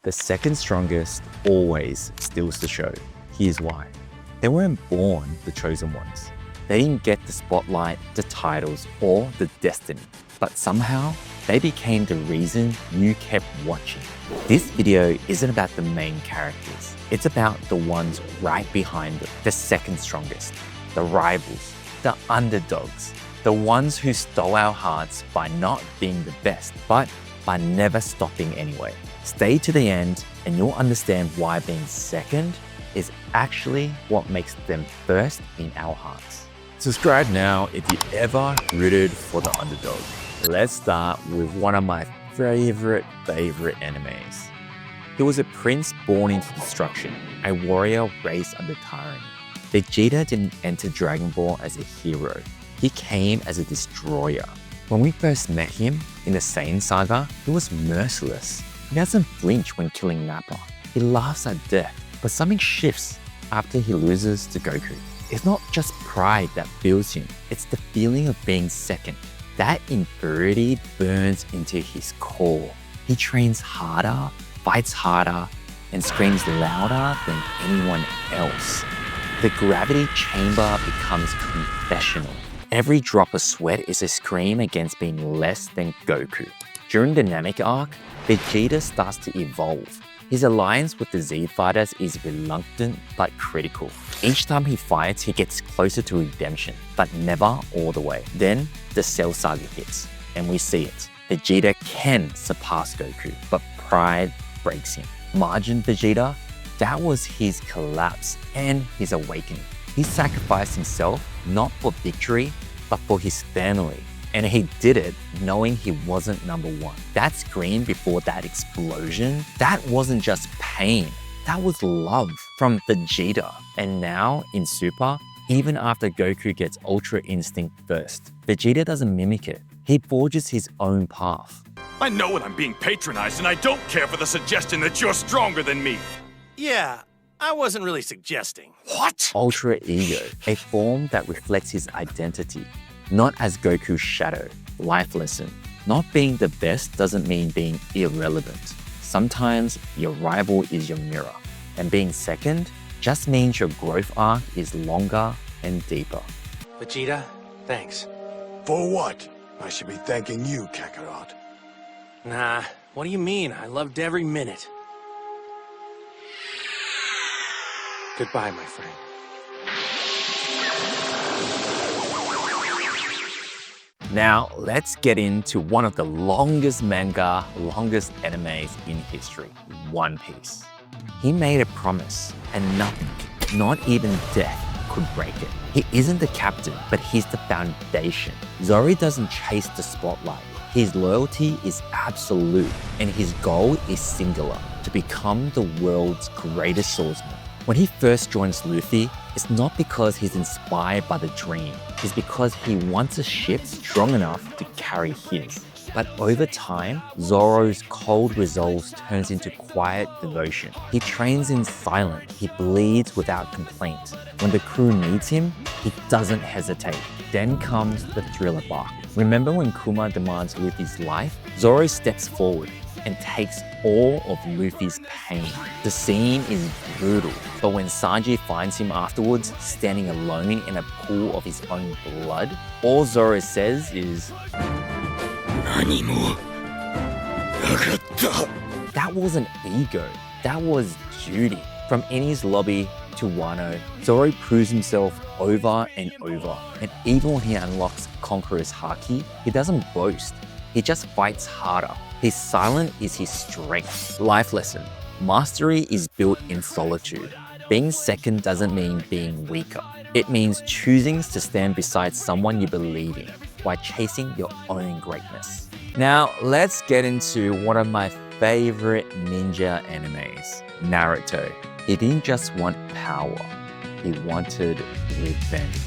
The second strongest always steals the show. Here's why. They weren't born the chosen ones. They didn't get the spotlight, the titles, or the destiny. But somehow, they became the reason you kept watching. This video isn't about the main characters. It's about the ones right behind them, the second strongest, the rivals, the underdogs, the ones who stole our hearts by not being the best, but by never stopping anyway. Stay to the end and you'll understand why being second is actually what makes them first in our hearts. Subscribe now if you ever rooted for the underdog. Let's start with one of my favorite animes. He was a prince born into destruction, a warrior raised under tyranny. Vegeta didn't enter Dragon Ball as a hero. He came as a destroyer. When we first met him in the Saiyan saga, he was merciless. He doesn't flinch when killing Nappa. He laughs at death, but something shifts after he loses to Goku. It's not just pride that builds him, it's the feeling of being second. That inferiority burns into his core. He trains harder, fights harder, and screams louder than anyone else. The gravity chamber becomes confessional. Every drop of sweat is a scream against being less than Goku. During the Namek arc, Vegeta starts to evolve. His alliance with the Z Fighters is reluctant but critical. Each time he fights, he gets closer to redemption, but never all the way. Then, the Cell Saga hits, and we see it. Vegeta can surpass Goku, but pride breaks him. Majin Vegeta, that was his collapse and his awakening. He sacrificed himself not for victory, but for his family. And he did it knowing he wasn't number one. That scream before that explosion, that wasn't just pain, that was love from Vegeta. And now in Super, even after Goku gets Ultra Instinct first, Vegeta doesn't mimic it. He forges his own path. I know when I'm being patronized, and I don't care for the suggestion that you're stronger than me. Yeah, I wasn't really suggesting. What? Ultra Ego, a form that reflects his identity, not as Goku's shadow. Life lesson. Not being the best doesn't mean being irrelevant. Sometimes your rival is your mirror, and being second just means your growth arc is longer and deeper. Vegeta, thanks. For what? I should be thanking you, Kakarot. Nah, what do you mean? I loved every minute. Goodbye, my friend. Now, let's get into one of the longest animes in history, One Piece. He made a promise, and nothing, not even death, could break it. He isn't the captain, but he's the foundation. Zoro doesn't chase the spotlight. His loyalty is absolute, and his goal is singular, to become the world's greatest swordsman. When he first joins Luffy, it's not because he's inspired by the dream. It's because he wants a ship strong enough to carry his. But over time, Zoro's cold resolve turns into quiet devotion. He trains in silence. He bleeds without complaint. When the crew needs him, he doesn't hesitate. Then comes the thriller arc. Remember when Kuma demands Luffy's life? Zoro steps forward and takes all of Luffy's pain. The scene is brutal, but when Sanji finds him afterwards, standing alone in a pool of his own blood, all Zoro says is, that wasn't ego, that was duty. From Enies lobby to Wano, Zoro proves himself over and over. And even when he unlocks Conqueror's Haki, he doesn't boast, he just fights harder. His silence is his strength. Life lesson. Mastery is built in solitude. Being second doesn't mean being weaker. It means choosing to stand beside someone you believe in while chasing your own greatness. Now, let's get into one of my favorite ninja animes, Naruto. He didn't just want power, he wanted revenge.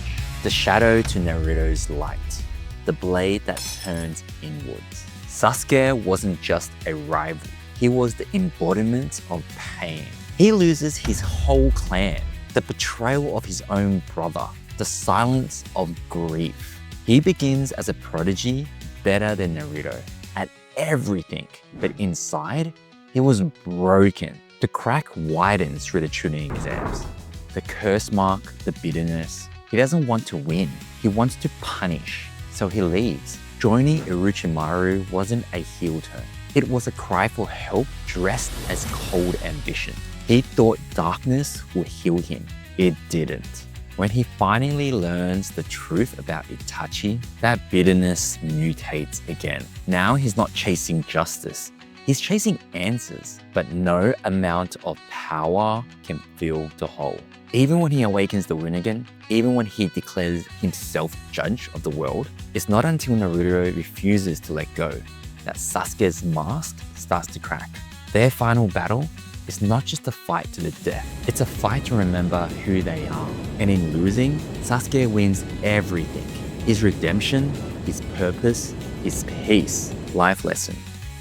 The shadow to Naruto's light, the blade that turns inwards. Sasuke wasn't just a rival, he was the embodiment of pain. He loses his whole clan, the betrayal of his own brother, the silence of grief. He begins as a prodigy, better than Naruto, at everything, but inside, He was broken. The crack widens through the Chunin exams. The curse mark, the bitterness. He doesn't want to win. He wants to punish. So he leaves. Joining Orochimaru wasn't a heel turn. It was a cry for help dressed as cold ambition. He thought darkness would heal him. It didn't. When he finally learns the truth about Itachi, that bitterness mutates again. Now he's not chasing justice. He's chasing answers, but no amount of power can fill the hole. Even when he awakens the Rinnegan, even when he declares himself judge of the world, it's not until Naruto refuses to let go that Sasuke's mask starts to crack. Their final battle is not just a fight to the death, it's a fight to remember who they are. And in losing, Sasuke wins everything. His redemption, his purpose, his peace. Life lesson.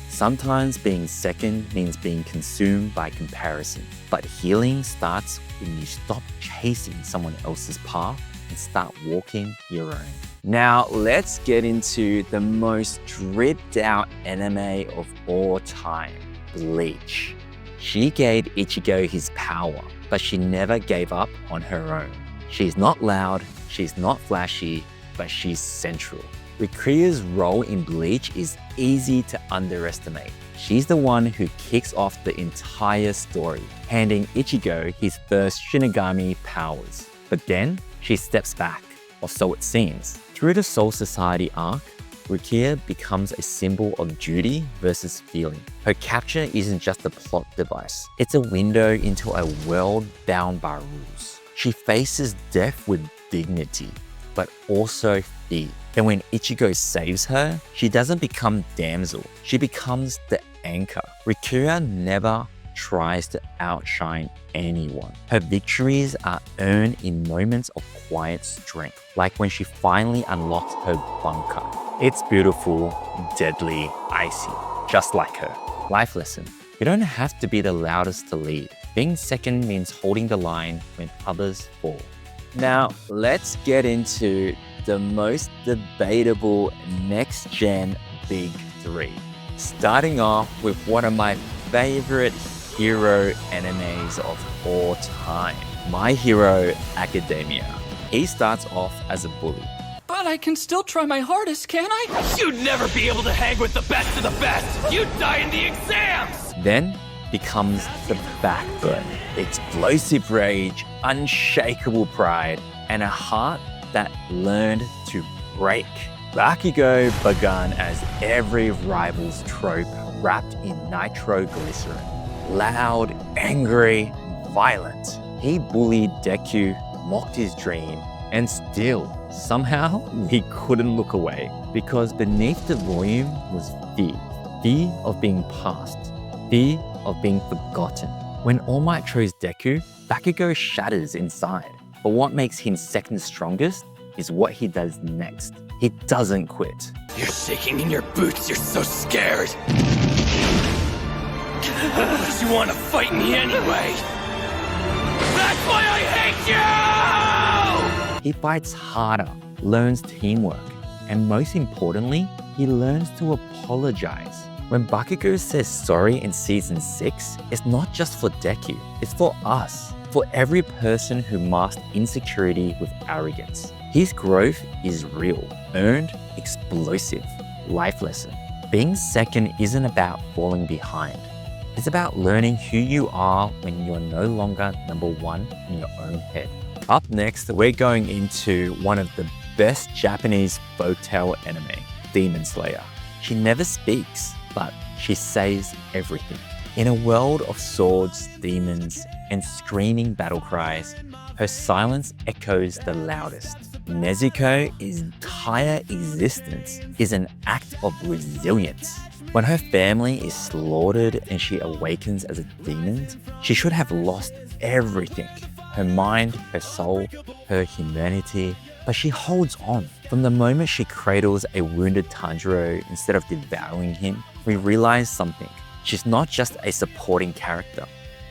Sometimes being second means being consumed by comparison, but healing starts when you stop chasing someone else's path and start walking your own. Now let's get into the most dripped out anime of all time, Bleach. She gave Ichigo his power, but she never gave up on her own. She's not loud, she's not flashy, but she's central. Rukia's role in Bleach is easy to underestimate. She's the one who kicks off the entire story, handing Ichigo his first Shinigami powers. But then, she steps back, or so it seems. Through the Soul Society arc, Rukia becomes a symbol of duty versus feeling. Her capture isn't just a plot device, it's a window into a world bound by rules. She faces death with dignity, but also fear. And when Ichigo saves her, she doesn't become damsel, she becomes the anchor. Rukia never tries to outshine anyone. Her victories are earned in moments of quiet strength, like when she finally unlocks her bunker. It's beautiful, deadly, icy, just like her. Life lesson. You don't have to be the loudest to lead. Being second means holding the line when others fall. Now, let's get into the most debatable next-gen big three. Starting off with one of my favorite hero animes of all time, My Hero Academia. He starts off as a bully. But I can still try my hardest, can I? You'd never be able to hang with the best of the best! You'd die in the exams! Then becomes the backbone. Explosive rage, unshakable pride, and a heart that learned to break. Bakugo began as every rival's trope wrapped in nitroglycerin. Loud, angry, violent. He bullied Deku, mocked his dream, and still, somehow, he couldn't look away because beneath the volume was fear. Fear of being past. Fear of being forgotten. When All Might chose Deku, Bakugo shatters inside. But what makes him second strongest is what he does next. He doesn't quit. You're shaking in your boots, you're so scared! Because you want to fight me anyway! That's why I hate you! He fights harder, learns teamwork, and most importantly, he learns to apologize. When Bakugo says sorry in Season 6, it's not just for Deku, it's for us, for every person who masked insecurity with arrogance. His growth is real, earned, explosive. Life lesson. Being second isn't about falling behind. It's about learning who you are when you're no longer number one in your own head. Up next, we're going into one of the best Japanese folktale anime, Demon Slayer. She never speaks, but she says everything. In a world of swords, demons, and screaming battle cries, her silence echoes the loudest. Nezuko's entire existence is an act of resilience. When her family is slaughtered and she awakens as a demon, she should have lost everything. Her mind, her soul, her humanity, but she holds on. From the moment she cradles a wounded Tanjiro instead of devouring him, we realize something. She's not just a supporting character.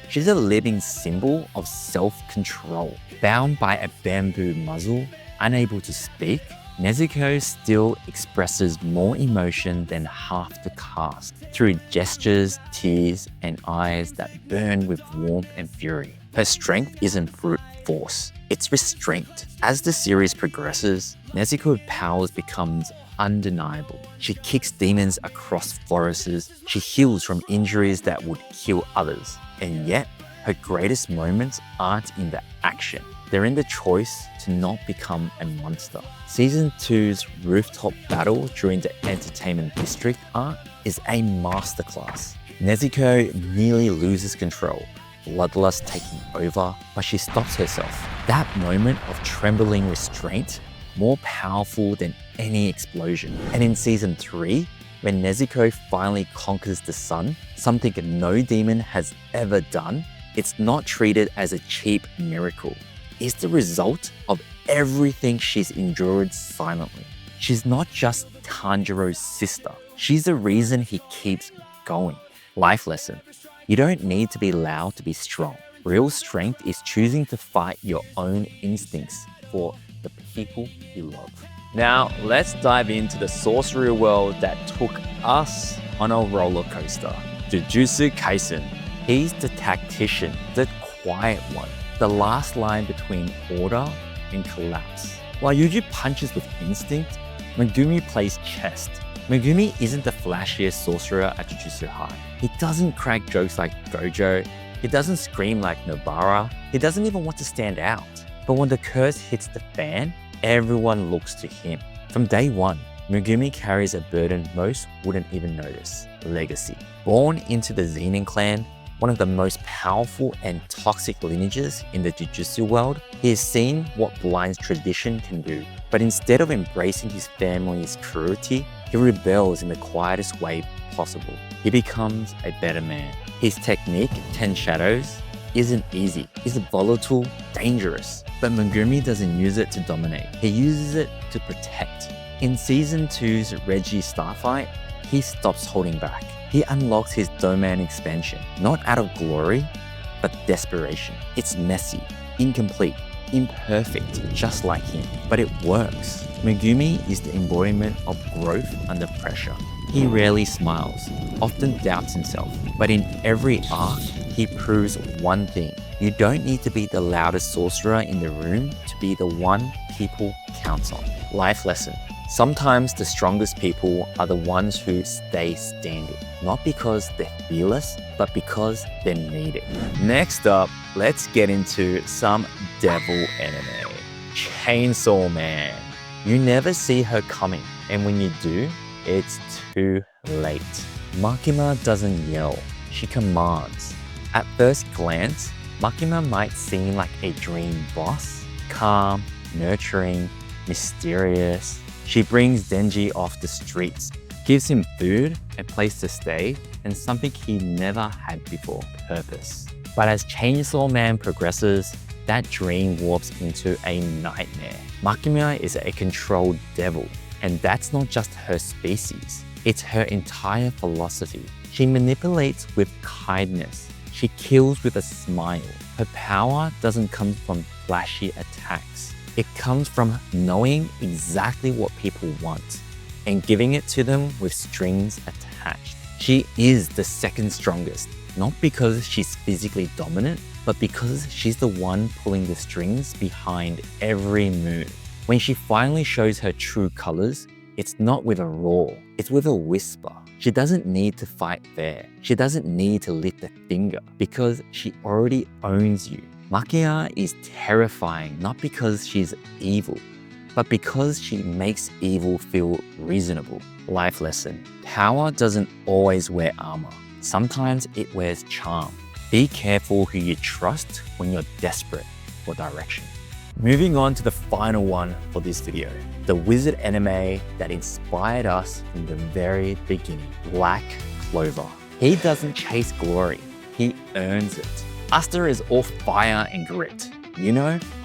She's a living symbol of self-control. Bound by a bamboo muzzle, unable to speak, Nezuko still expresses more emotion than half the cast through gestures, tears, and eyes that burn with warmth and fury. Her strength isn't brute force, it's restraint. As the series progresses, Nezuko's powers becomes undeniable. She kicks demons across forests, she heals from injuries that would kill others. And yet, her greatest moments aren't in the action. They're in the choice to not become a monster. Season 2's rooftop battle during the entertainment district arc is a masterclass. Nezuko nearly loses control, bloodlust taking over, but she stops herself. That moment of trembling restraint, more powerful than any explosion. And in season 3, when Nezuko finally conquers the sun, something no demon has ever done, it's not treated as a cheap miracle. It's the result of everything she's endured silently. She's not just Tanjiro's sister. She's the reason he keeps going. Life lesson. You don't need to be loud to be strong. Real strength is choosing to fight your own instincts for the people you love. Now, let's dive into the sorcery world that took us on a roller coaster. Jujutsu Kaisen. He's the tactician, the quiet one, the last line between order and collapse. While Yuji punches with instinct, Megumi plays chess. Megumi isn't the flashiest sorcerer at Jujutsu High. He doesn't crack jokes like Gojo, he doesn't scream like Nobara, he doesn't even want to stand out. But when the curse hits the fan, everyone looks to him. From day one, Megumi carries a burden most wouldn't even notice: legacy. Born into the Zenin clan, one of the most powerful and toxic lineages in the Jujutsu world, he has seen what blind tradition can do. But instead of embracing his family's cruelty, he rebels in the quietest way possible. He becomes a better man. His technique, 10 Shadows, isn't easy. It's volatile, dangerous. But Megumi doesn't use it to dominate. He uses it to protect. In Season 2's Reggie Starfight, he stops holding back. He unlocks his domain expansion, not out of glory, but desperation. It's messy, incomplete, imperfect, just like him, but it works. Megumi is the embodiment of growth under pressure. He rarely smiles, often doubts himself, but in every arc, he proves one thing: you don't need to be the loudest sorcerer in the room to be the one people count on. Life lesson. Sometimes the strongest people are the ones who stay standing, not because they're fearless, but because they're needed. Next up, let's get into some devil anime. Chainsaw Man. You never see her coming, and when you do, it's too late. Makima doesn't yell, she commands. At first glance, Makima might seem like a dream boss, calm, nurturing, mysterious. She brings Denji off the streets, gives him food, a place to stay, and something he never had before: purpose. But as Chainsaw Man progresses, that dream warps into a nightmare. Makima is a controlled devil, and that's not just her species, it's her entire philosophy. She manipulates with kindness. She kills with a smile. Her power doesn't come from flashy attacks. It comes from knowing exactly what people want and giving it to them with strings attached. She is the second strongest, not because she's physically dominant, but because she's the one pulling the strings behind every move. When she finally shows her true colors, it's not with a roar, it's with a whisper. She doesn't need to fight fair. She doesn't need to lift a finger because she already owns you. Makima is terrifying not because she's evil, but because she makes evil feel reasonable. Life lesson. Power doesn't always wear armor. Sometimes it wears charm. Be careful who you trust when you're desperate for direction. Moving on to the final one for this video, the wizard anime that inspired us from the very beginning, Black Clover. He doesn't chase glory, he earns it. Asta is all fire and grit.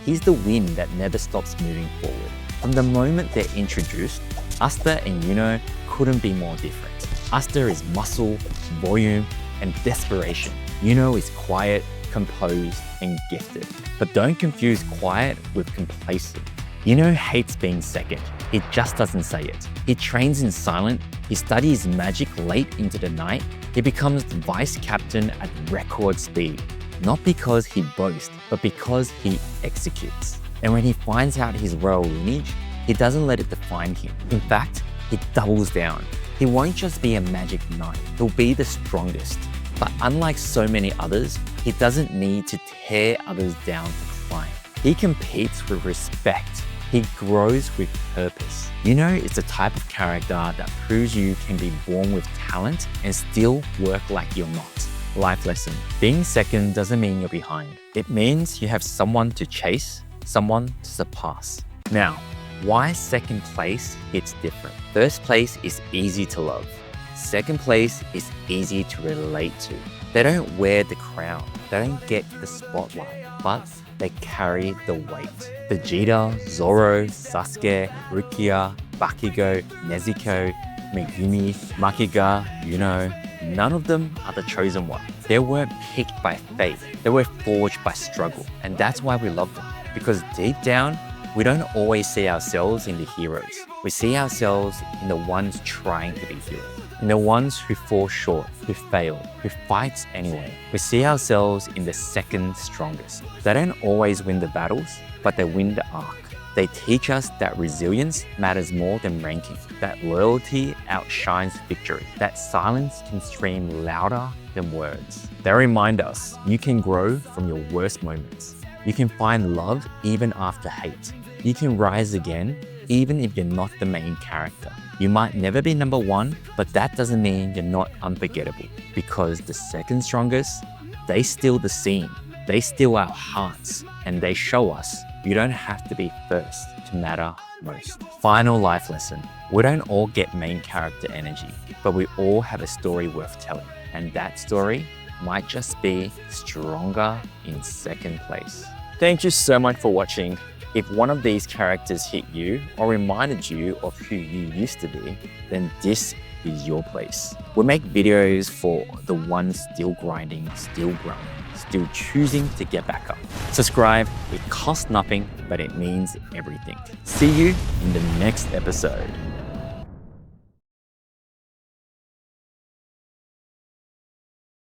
He's the wind that never stops moving forward. From the moment they're introduced, Asta and Yuno couldn't be more different. Asta is muscle, volume, and desperation. Yuno is quiet, composed, and gifted. But don't confuse quiet with complacent. hates being second. He just doesn't say it. He trains in silence. He studies magic late into the night. He becomes the vice captain at record speed. Not because he boasts, but because he executes. And when he finds out his royal lineage, he doesn't let it define him. In fact, he doubles down. He won't just be a magic knight, he'll be the strongest. But unlike so many others, he doesn't need to tear others down to climb. He competes with respect. He grows with purpose. It's the type of character that proves you can be born with talent and still work like you're not. Life lesson. Being second doesn't mean you're behind. It means you have someone to chase, someone to surpass. Now, why second place hits different? First place is easy to love. Second place is easy to relate to. They don't wear the crown. They don't get the spotlight, but they carry the weight. Vegeta, Zoro, Sasuke, Rukia, Bakugo, Nezuko, Megumi, Makima, none of them are the chosen one. They weren't picked by fate. They were forged by struggle. And that's why we love them. Because deep down, we don't always see ourselves in the heroes. We see ourselves in the ones trying to be heroes. In the ones who fall short, who fail, who fights anyway. We see ourselves in the second strongest. They don't always win the battles, but they win the arc. They teach us that resilience matters more than ranking, that loyalty outshines victory, that silence can scream louder than words. They remind us you can grow from your worst moments. You can find love even after hate. You can rise again even if you're not the main character. You might never be number one, but that doesn't mean you're not unforgettable, because the second strongest, they steal the scene, they steal our hearts, and they show us you don't have to be first to matter most. Final life lesson. We don't all get main character energy, but we all have a story worth telling. And that story might just be stronger in second place. Thank you so much for watching. If one of these characters hit you or reminded you of who you used to be, then this is your place. We make videos for the ones still grinding, still growing, still choosing to get back up. Subscribe, it costs nothing, but it means everything. See you in the next episode.